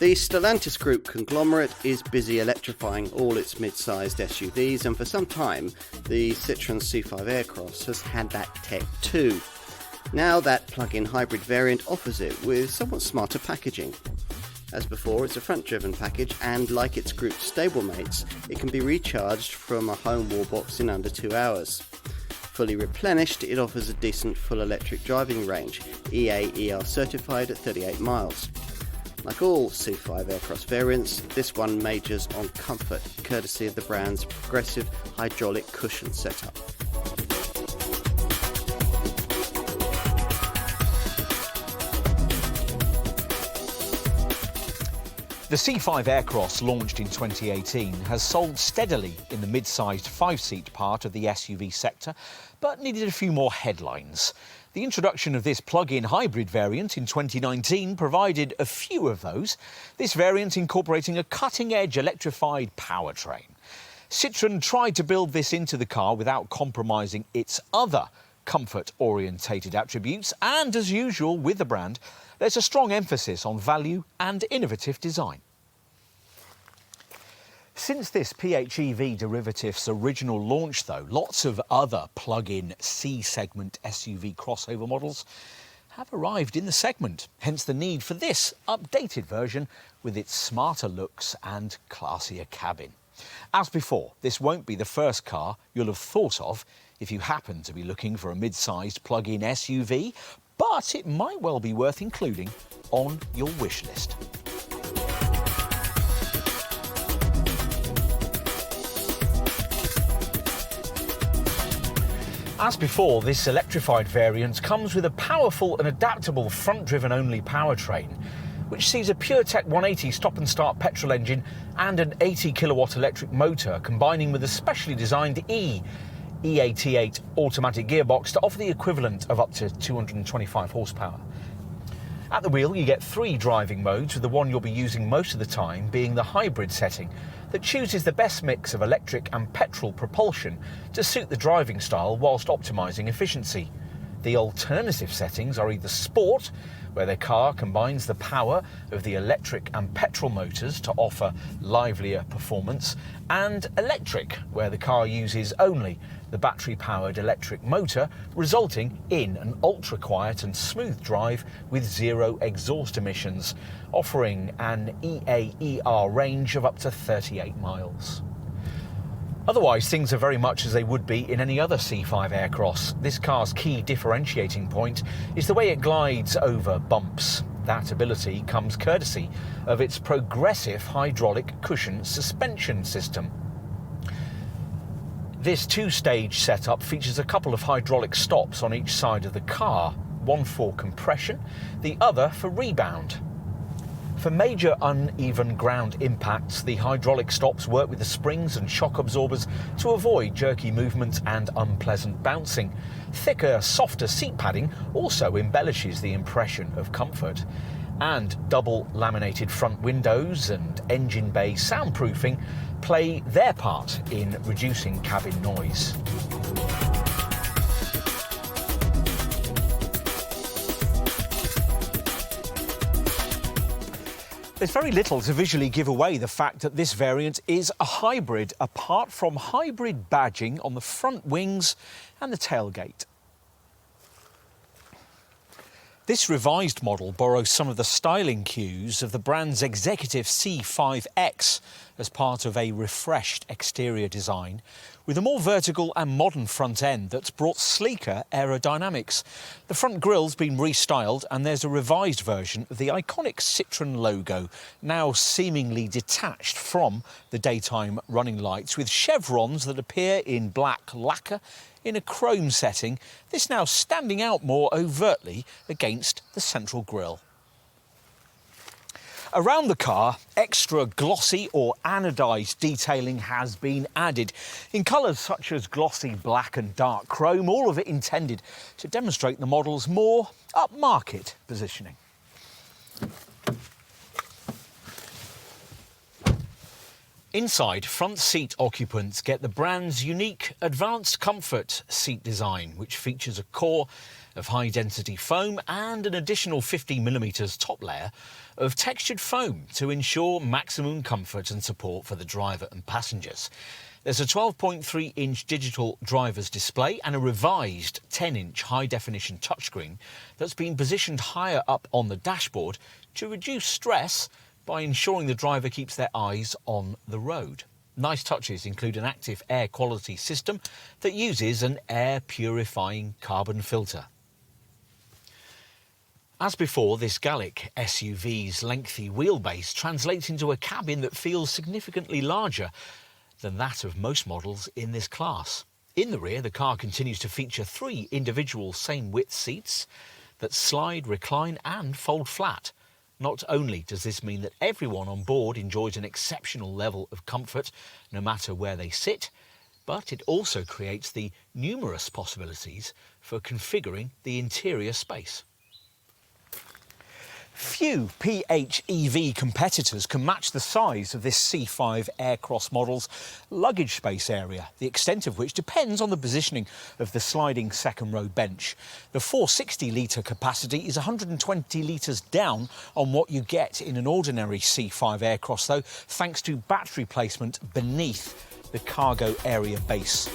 The Stellantis Group conglomerate is busy electrifying all its mid-sized SUVs, and for some time the Citroen C5 Aircross has had that tech too. Now that plug-in hybrid variant offers it with somewhat smarter packaging. As before, it's a front-driven package, and like its group stablemates, it can be recharged from a home wallbox in under 2 hours. Fully replenished, it offers a decent full electric driving range, EAER-certified at 38 miles. Like all C5 Aircross variants, this one majors on comfort, courtesy of the brand's progressive hydraulic cushion setup. The C5 Aircross, launched in 2018, has sold steadily in the mid-sized 5-seat part of the SUV sector, but needed a few more headlines. The introduction of this plug-in hybrid variant in 2019 provided a few of those, this variant incorporating a cutting-edge electrified powertrain. Citroen tried to build this into the car without compromising its other comfort-orientated attributes, and as usual with the brand, there's a strong emphasis on value and innovative design. Since this PHEV derivative's original launch, though, lots of other plug-in C-segment SUV crossover models have arrived in the segment, hence the need for this updated version with its smarter looks and classier cabin. As before, this won't be the first car you'll have thought of if you happen to be looking for a mid-sized plug-in SUV, but it might well be worth including on your wish list. As before, this electrified variant comes with a powerful and adaptable front-driven only powertrain, which sees a PureTech 180 stop-and-start petrol engine and an 80 kilowatt electric motor, combining with a specially designed EAT8 automatic gearbox to offer the equivalent of up to 225 horsepower. At the wheel, you get 3 driving modes, with the one you'll be using most of the time being the hybrid setting that chooses the best mix of electric and petrol propulsion to suit the driving style whilst optimising efficiency. The alternative settings are either Sport, where the car combines the power of the electric and petrol motors to offer livelier performance, and Electric, where the car uses only the battery-powered electric motor, resulting in an ultra-quiet and smooth drive with 0 exhaust emissions, offering an EAER range of up to 38 miles. Otherwise, things are very much as they would be in any other C5 Aircross. This car's key differentiating point is the way it glides over bumps. That ability comes courtesy of its progressive hydraulic cushion suspension system. This 2-stage setup features a couple of hydraulic stops on each side of the car, one for compression, the other for rebound. For major uneven ground impacts, the hydraulic stops work with the springs and shock absorbers to avoid jerky movement and unpleasant bouncing. Thicker, softer seat padding also embellishes the impression of comfort. And double laminated front windows and engine bay soundproofing play their part in reducing cabin noise. There's very little to visually give away the fact that this variant is a hybrid, apart from hybrid badging on the front wings and the tailgate. This revised model borrows some of the styling cues of the brand's executive C5X as part of a refreshed exterior design, with a more vertical and modern front end that's brought sleeker aerodynamics. The front grille's been restyled, and there's a revised version of the iconic Citroen logo, now seemingly detached from the daytime running lights, with chevrons that appear in black lacquer in a chrome setting, this now standing out more overtly against the central grille. Around the car, extra glossy or anodised detailing has been added in colours such as glossy black and dark chrome, all of it intended to demonstrate the model's more upmarket positioning. Inside, front seat occupants get the brand's unique advanced comfort seat design, which features a core of high-density foam and an additional 50mm top layer of textured foam to ensure maximum comfort and support for the driver and passengers. There's a 12.3-inch digital driver's display and a revised 10-inch high-definition touchscreen that's been positioned higher up on the dashboard to reduce stress by ensuring the driver keeps their eyes on the road. Nice touches include an active air quality system that uses an air-purifying carbon filter. As before, this Gallic SUV's lengthy wheelbase translates into a cabin that feels significantly larger than that of most models in this class. In the rear, the car continues to feature 3 individual same-width seats that slide, recline and fold flat. Not only does this mean that everyone on board enjoys an exceptional level of comfort no matter where they sit, but it also creates the numerous possibilities for configuring the interior space. Few PHEV competitors can match the size of this C5 Aircross model's luggage space area, the extent of which depends on the positioning of the sliding second row bench. The 460-litre capacity is 120 litres down on what you get in an ordinary C5 Aircross, though, thanks to battery placement beneath the cargo area base.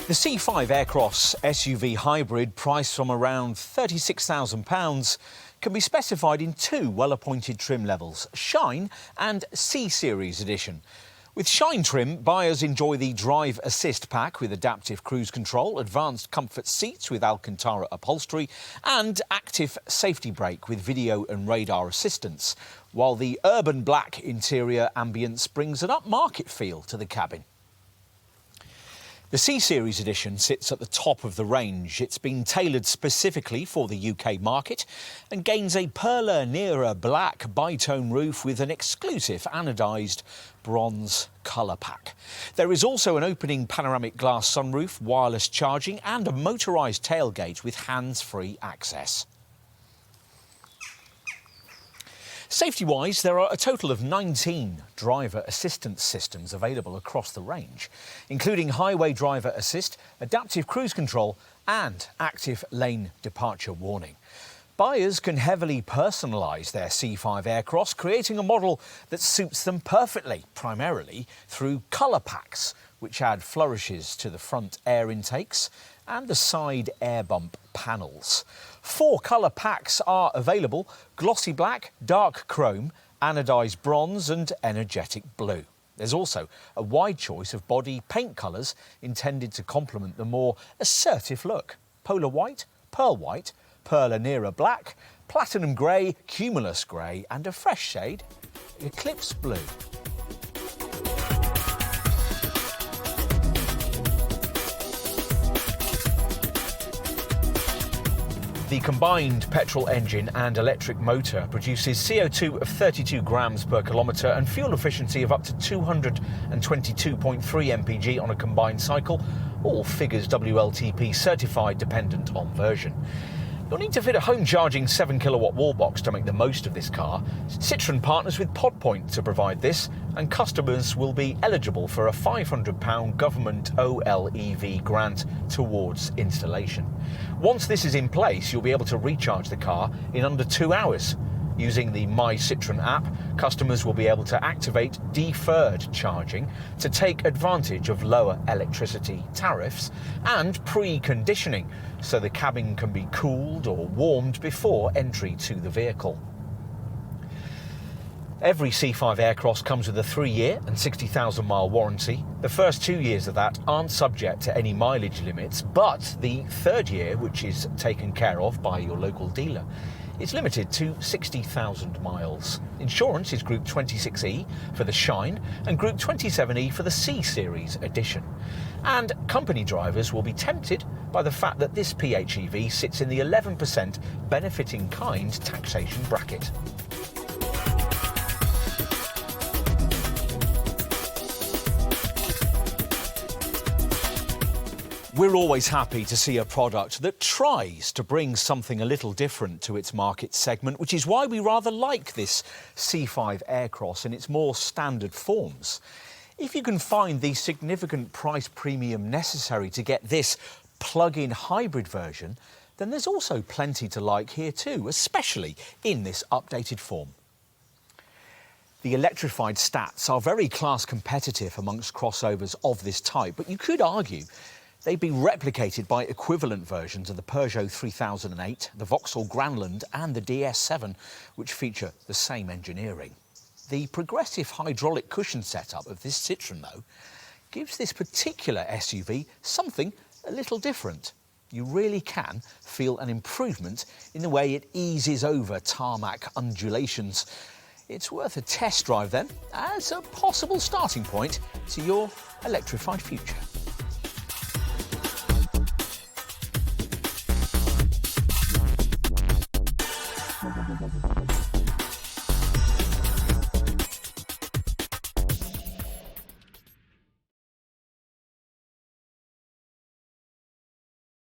The C5 Aircross SUV hybrid, priced from around £36,000, can be specified in 2 well-appointed trim levels, Shine and C-Series edition. With Shine trim, buyers enjoy the Drive Assist pack with adaptive cruise control, advanced comfort seats with Alcantara upholstery and active safety brake with video and radar assistance, while the urban black interior ambience brings an upmarket feel to the cabin. The C-Series edition sits at the top of the range. It's been tailored specifically for the UK market and gains a Perla Nera black bitone roof with an exclusive anodised bronze colour pack. There is also an opening panoramic glass sunroof, wireless charging and a motorised tailgate with hands-free access. Safety-wise, there are a total of 19 driver assistance systems available across the range, including highway driver assist, adaptive cruise control and active lane departure warning. Buyers can heavily personalise their C5 Aircross, creating a model that suits them perfectly, primarily through colour packs, which add flourishes to the front air intakes and the side air bump panels. 4 colour packs are available: glossy black, dark chrome, anodised bronze and energetic blue. There's also a wide choice of body paint colours intended to complement the more assertive look: polar white, Perla Nera black, platinum grey, cumulus grey and a fresh shade, eclipse blue. The combined petrol engine and electric motor produces CO2 of 32 grams per kilometre and fuel efficiency of up to 222.3 mpg on a combined cycle, all figures WLTP certified dependent on version. You'll need to fit a home-charging 7-kilowatt wallbox to make the most of this car. Citroen partners with PodPoint to provide this, and customers will be eligible for a £500 government OLEV grant towards installation. Once this is in place, you'll be able to recharge the car in under 2 hours. Using the My Citroen app, customers will be able to activate deferred charging to take advantage of lower electricity tariffs and pre-conditioning, so the cabin can be cooled or warmed before entry to the vehicle. Every C5 Aircross comes with a 3-year and 60,000-mile warranty. The first 2 years of that aren't subject to any mileage limits, but the 3rd year, which is taken care of by your local dealer, is limited to 60,000 miles. Insurance is Group 26E for the Shine and Group 27E for the C-Series edition. And company drivers will be tempted by the fact that this PHEV sits in the 11% benefit-in-kind taxation bracket. We're always happy to see a product that tries to bring something a little different to its market segment, which is why we rather like this C5 Aircross in its more standard forms. If you can find the significant price premium necessary to get this plug-in hybrid version, then there's also plenty to like here too, especially in this updated form. The electrified stats are very class competitive amongst crossovers of this type, but you could argue they've been replicated by equivalent versions of the Peugeot 3008, the Vauxhall Grandland and the DS7, which feature the same engineering. The progressive hydraulic cushion setup of this Citroen, though, gives this particular SUV something a little different. You really can feel an improvement in the way it eases over tarmac undulations. It's worth a test drive then, as a possible starting point to your electrified future.